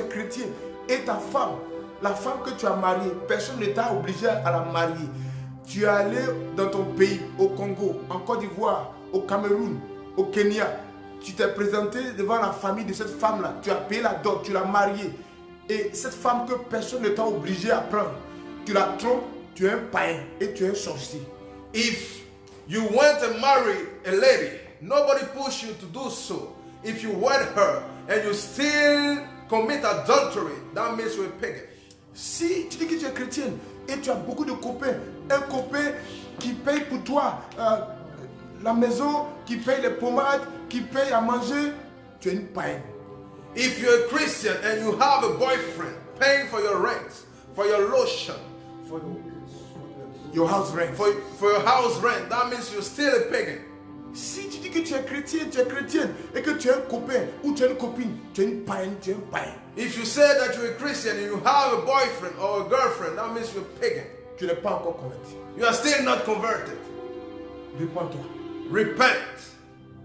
es chrétien et ta femme, la femme que tu as mariée, personne ne t'a obligé à la marier. Tu es allé dans ton pays, au Congo, en Côte d'Ivoire, au Cameroun, au Kenya. Tu t'es présenté devant la famille de cette femme-là. Tu as payé la dot, tu l'as mariée. Et cette femme que personne ne t'a obligé à prendre, tu la trompes, tu es un païen et tu es un sorcier. If you went and married a lady, nobody pushed you to do so. If you wed her and you still commit adultery, that means you're a pagan. Si tu dis que tu es chrétienne et tu as beaucoup de copains, un copain qui paye pour toi la maison, qui paye les pommades, qui paye à manger, tu es une païenne. If you're a Christian and you have a boyfriend paying for your rent, for your lotion, for your house rent, for your house rent, that means you're still a pagan. Si tu dis que tu es chrétien, tu es chrétienne et que tu es un copain ou tu es une copine, tu es une païenne, tu es un païen. If you say that you're a Christian and you have a boyfriend or a girlfriend, that means you're a pagan. Tu n'es pas encore converti. You are still not converted. Répands-toi. Repent.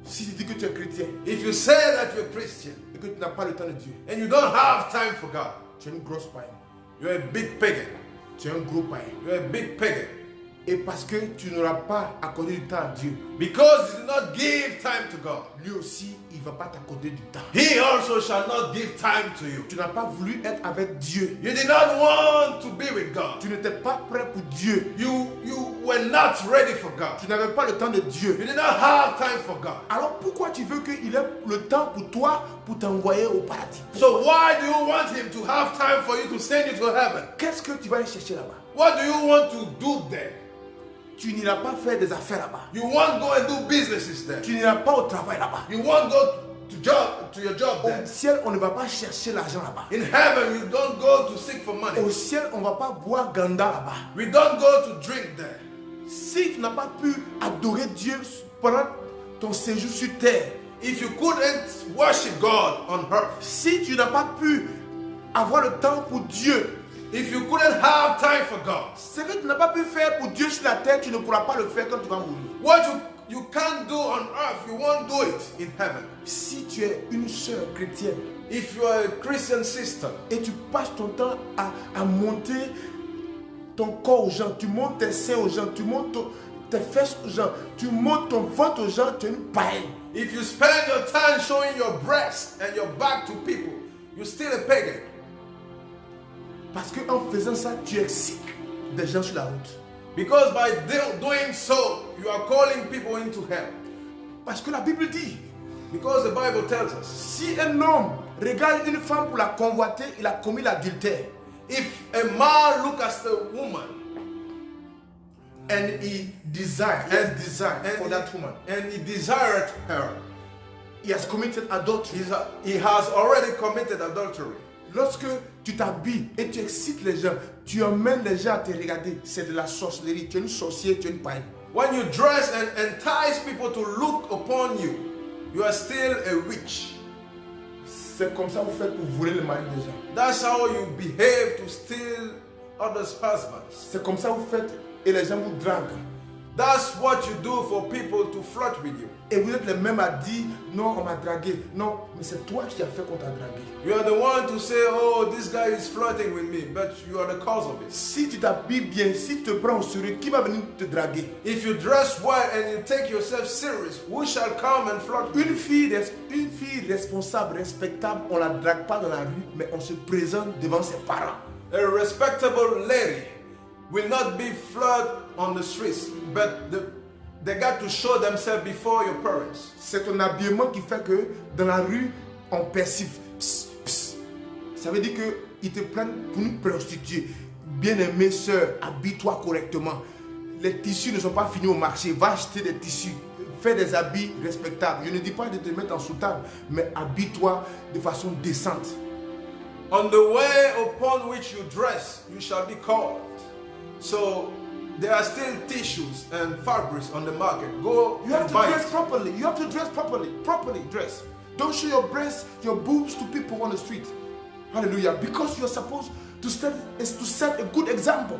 Si tu dis que tu es chrétien, if you say that you're a Christian et que tu n'as pas le temps de Dieu, and you don't have time for God, tu es une grosse païenne. You're a big pagan. Tu es un gros païen. You're a big pagan. Et parce que tu n'auras pas accordé du temps à Dieu, because you do not give time to God, lui aussi il va pas t'accorder du temps. He also shall not give time to you. Tu n'as pas voulu être avec Dieu. You did not want to be with God. Tu n'étais pas prêt pour Dieu. You were not ready for God. Tu n'avais pas le temps de Dieu. You did not have time for God. Alors pourquoi tu veux qu'il ait le temps pour toi pour t'envoyer au paradis? So why do you want Him to have time for you to send you to heaven? Qu'est-ce que tu vas aller chercher là-bas? What do you want to do there? Tu n'iras pas faire des affaires là-bas. You won't go and do businesses there. Tu n'iras pas au travail là-bas. You won't go to your job there. Au ciel, on ne va pas chercher l'argent là-bas. In heaven, you don't go to seek for money. Au ciel, on ne va pas boire ganda là-bas. We don't go to drink there. Si tu n'as pas pu adorer Dieu pendant ton séjour sur terre, if you couldn't worship God on earth, si tu n'as pas pu avoir le temps pour Dieu, if you couldn't have time for God, ce que tu n'as pas pu faire pour Dieu sur la terre, tu ne pourras pas le faire quand tu vas mourir. What you can't do on earth, you won't do it in heaven. Si tu es une sœur chrétienne, if you are a Christian sister, et tu passes ton temps à monter ton corps aux gens, tu montes tes seins aux gens, tu montes tes fesses aux gens, tu montes ton ventre aux gens, tu es une païenne. If you spend your time showing your breast and your back to people, you're still a pagan. Parce qu'en faisant ça, tu excites des gens sur la route. Because by doing so, you are calling people into hell. Parce que la Bible dit, because the Bible tells us, si un homme regarde une femme pour la convoiter, il a commis l'adultère. If a man look at a woman and he desired for that woman, and he desired her, he has committed adultery. He has already committed adultery. Lorsque tu t'habilles et tu excites les gens, tu emmènes les gens à te regarder, c'est de la sorcellerie. Tu es une sorcière, tu es une païenne. When you dress and entice people to look upon you, you are still a witch. C'est comme ça que vous faites pour voler le mari des gens. That's how you behave to steal others' husbands. C'est comme ça que vous faites et les gens vous draguent. That's what you do for people to flirt with you. Et vous êtes les mêmes à dire, non, on m'a dragué. Non, mais c'est toi qui as fait qu'on t'a dragué. You are the one to say, oh, this guy is flirting with me, but you are the cause of it. Si tu t'habilles bien, si tu te prends au sérieux, qui va venir te draguer? If you dress well and you take yourself serious, who shall come and flirt with you? Une fille responsable, respectable, on ne la drague pas dans la rue, mais on se présente devant ses parents. A respectable lady will not be flirted on the streets, but they got to show themselves before your parents. C'est ton habillement qui fait que dans la rue, on perçoit. Ça veut dire qu'ils te prennent pour une prostituée. Bien-aimée sœur, habille-toi correctement. Les tissus ne sont pas finis au marché. Va acheter des tissus. Fais des habits respectables. Je ne dis pas de te mettre en soutane, mais habille-toi de façon décente. On the way upon which you dress, you shall be called. So there are still tissues and fabrics on the market. Go You have and to buy dress it. properly. You have to dress properly. Properly dress. Don't show your breasts, your boobs to people on the street. Hallelujah. Because you are supposed to set a good example.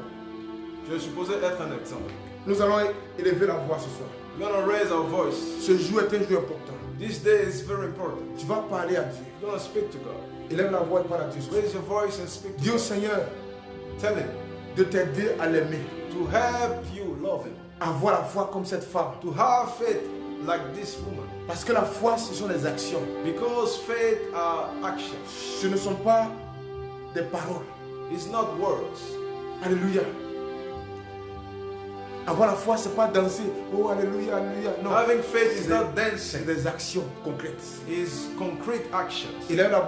Je suis supposé être un exemple. Nous allons élever la voix ce soir. We're going to raise our voice. Ce jour est un jour important. This day is very important. Tu vas parler à Dieu. You're going to speak to God. Élève la voix et parle à Dieu. Raise your voice and speak to Dis au God. Seigneur Tell him de t'aider à l'aimer. to help you love him. Avoir la foi comme cette femme. To have faith like this woman. Parce que la foi, ce sont des actions. Because faith are actions. Ce ne sont pas des paroles. It's not words. Alléluia. Avoir la foi, ce n'est pas danser. Oh, alléluia, alléluia. Non. Having faith is C'est not des- dancing. c'est des actions concrètes. It's concrete actions. Élève la